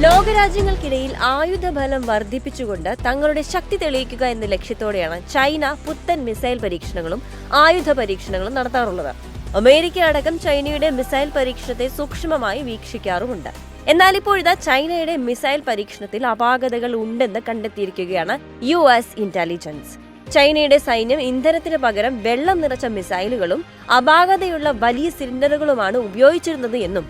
ലോകരാജ്യങ്ങൾക്കിടയിൽ ആയുധബലം വർദ്ധിപ്പിച്ചുകൊണ്ട് തങ്ങളുടെ ശക്തി തെളിയിക്കുക എന്ന ലക്ഷ്യത്തോടെയാണ് ചൈന പുത്തൻ മിസൈൽ പരീക്ഷണങ്ങളും ആയുധ പരീക്ഷണങ്ങളും നടത്താറുള്ളത്. അമേരിക്ക അടക്കം ചൈനയുടെ മിസൈൽ പരീക്ഷണത്തെ സൂക്ഷ്മമായി വീക്ഷിക്കാറുമുണ്ട്. എന്നാൽ ഇപ്പോഴിതാ ചൈനയുടെ മിസൈൽ പരീക്ഷണത്തിൽ അപാകതകൾ ഉണ്ടെന്ന് കണ്ടെത്തിയിരിക്കുകയാണ് US ഇന്റലിജൻസ്. ചൈനയുടെ സൈന്യം ഇന്ധനത്തിന് പകരം വെള്ളം നിറച്ച മിസൈലുകളും അപാകതയുള്ള വലിയ സിലിണ്ടറുകളുമാണ് ഉപയോഗിച്ചിരുന്നത് എന്നും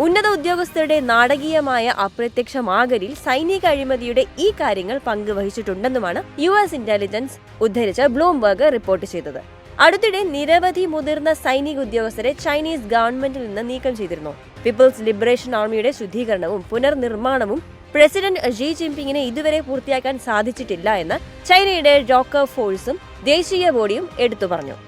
ഉന്നത ഉദ്യോഗസ്ഥരുടെ നാടകീയമായ അപ്രത്യക്ഷമാകലിൽ സൈനിക അഴിമതിയുടെ ഈ കാര്യങ്ങൾ പങ്കുവഹിച്ചിട്ടുണ്ടെന്നുമാണ് US ഇന്റലിജൻസ് ഉദ്ധരിച്ച് ബ്ലൂംബർഗ് റിപ്പോർട്ട് ചെയ്തത്. അടുത്തിടെ നിരവധി മുതിർന്ന സൈനിക ഉദ്യോഗസ്ഥരെ ചൈനീസ് ഗവൺമെന്റിൽ നിന്ന് നീക്കം ചെയ്തിരുന്നു. പീപ്പിൾസ് ലിബറേഷൻ ആർമിയുടെ ശുദ്ധീകരണവും പുനർനിർമ്മാണവും പ്രസിഡന്റ് ഷീ ജിൻപിങ്ങിന് ഇതുവരെ പൂർത്തിയാക്കാൻ സാധിച്ചിട്ടില്ല എന്ന് ചൈനയുടെ റോക്കർ ഫോഴ്സും ദേശീയ ബോഡിയും എടുത്തു പറഞ്ഞു.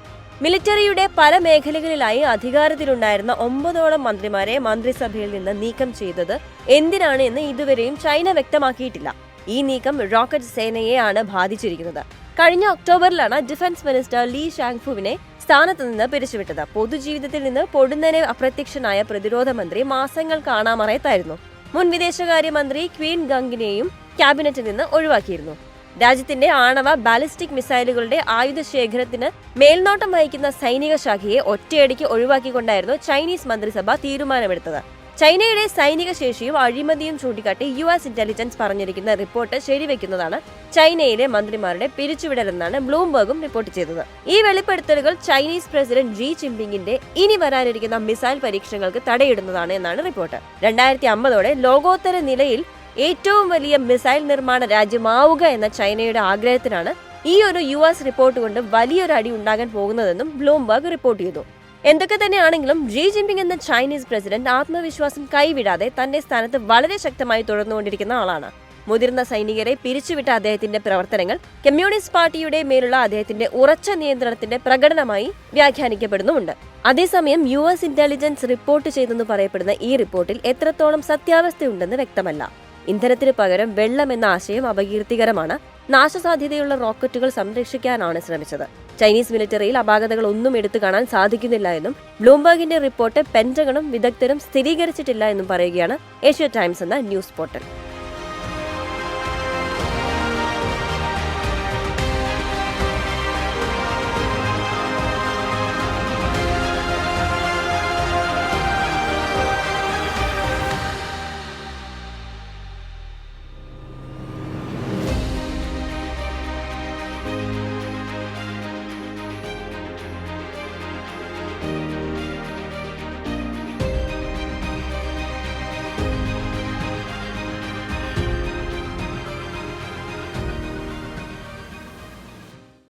മിലിറ്ററിയുടെ പല മേഖലകളിലായി അധികാരത്തിലുണ്ടായിരുന്ന 9ഓളം മന്ത്രിമാരെ മന്ത്രിസഭയിൽ നിന്ന് നീക്കം ചെയ്തത് എന്തിനാണ് എന്ന് ഇതുവരെയും ചൈന വ്യക്തമാക്കിയിട്ടില്ല. ഈ നീക്കം റോക്കറ്റ് സേനയെയാണ് ബാധിച്ചിരിക്കുന്നത്. കഴിഞ്ഞ ഒക്ടോബറിലാണ് ഡിഫൻസ് മിനിസ്റ്റർ ലീ ഷാങ്ഫുവിനെ സ്ഥാനത്ത് നിന്ന് പിരിച്ചുവിട്ടത്. പൊതുജീവിതത്തിൽ നിന്ന് പൊടുന്നനെ അപ്രത്യക്ഷനായ പ്രതിരോധ മന്ത്രി മാസങ്ങൾ കാണാമറയത്തായിരുന്നു. മുൻ വിദേശകാര്യമന്ത്രി ക്വീൻ ഗംഗിനെയും ക്യാബിനറ്റിൽ നിന്ന് ഒഴിവാക്കിയിരുന്നു. രാജ്യത്തിന്റെ ആണവ ബാലിസ്റ്റിക് മിസൈലുകളുടെ ആയുധ ശേഖരത്തിന് മേൽനോട്ടം വഹിക്കുന്ന സൈനിക ശാഖയെ ഒറ്റയടിക്ക് ഒഴിവാക്കിക്കൊണ്ടായിരുന്നു ചൈനീസ് മന്ത്രിസഭ തീരുമാനമെടുത്തത്. ചൈനയുടെ സൈനിക ശേഷിയും അഴിമതിയും ചൂണ്ടിക്കാട്ടി US ഇന്റലിജൻസ് പറഞ്ഞിരിക്കുന്ന റിപ്പോർട്ട് ശരിവെക്കുന്നതാണ് ചൈനയിലെ മന്ത്രിമാരുടെ പിരിച്ചുവിടലെന്നാണ് ബ്ലൂംബർഗും റിപ്പോർട്ട് ചെയ്തത്. ഈ വെളിപ്പെടുത്തലുകൾ ചൈനീസ് പ്രസിഡന്റ് ഷീ ജിൻപിങ്ങിന്റെ ഇനി വരാനിരിക്കുന്ന മിസൈൽ പരീക്ഷണങ്ങൾക്ക് തടയിടുന്നതാണ് എന്നാണ് റിപ്പോർട്ട്. 2050ഓടെ ലോകോത്തര നിലയിൽ ഏറ്റവും വലിയ മിസൈൽ നിർമ്മാണ രാജ്യമാവുക എന്ന ചൈനയുടെ ആഗ്രഹത്തിനാണ് ഈ ഒരു US റിപ്പോർട്ട് കൊണ്ട് വലിയൊരു അടി ഉണ്ടാകാൻ പോകുന്നതെന്നും ബ്ലൂംബർഗ് റിപ്പോർട്ട് ചെയ്തു. എന്തൊക്കെ തന്നെയാണെങ്കിലും ഷീ ജിൻപിങ് എന്ന ചൈനീസ് പ്രസിഡന്റ് ആത്മവിശ്വാസം കൈവിടാതെ തന്റെ സ്ഥാനത്ത് വളരെ ശക്തമായി തുടർന്നുകൊണ്ടിരിക്കുന്ന ആളാണ്. മുതിർന്ന സൈനികരെ പിരിച്ചുവിട്ട അദ്ദേഹത്തിന്റെ പ്രവർത്തനങ്ങൾ കമ്മ്യൂണിസ്റ്റ് പാർട്ടിയുടെ മേലുള്ള അദ്ദേഹത്തിന്റെ ഉറച്ച നിയന്ത്രണത്തിന്റെ പ്രകടനമായി വ്യാഖ്യാനിക്കപ്പെടുന്നുമുണ്ട്. അതേസമയം US ഇന്റലിജൻസ് റിപ്പോർട്ട് ചെയ്തെന്ന് പറയപ്പെടുന്ന ഈ റിപ്പോർട്ടിൽ എത്രത്തോളം സത്യാവസ്ഥയുണ്ടെന്ന് വ്യക്തമല്ല. ഇന്ധനത്തിന് പകരം വെള്ളം എന്ന ആശയം അപകീർത്തികരമാണ്. നാശസാധ്യതയുള്ള റോക്കറ്റുകൾ സംരക്ഷിക്കാനാണ് ശ്രമിച്ചത്. ചൈനീസ് മിലിറ്ററിയിൽ അപാകതകൾ ഒന്നും എടുത്തു കാണാൻ സാധിക്കുന്നില്ല എന്നും ബ്ലൂംബർഗിന്റെ റിപ്പോർട്ട് പെന്റഗണും വിദഗ്ധരും സ്ഥിരീകരിച്ചിട്ടില്ല എന്നും പറയുകയാണ് ഏഷ്യ ടൈംസ് എന്ന ന്യൂസ് പോർട്ടൽ.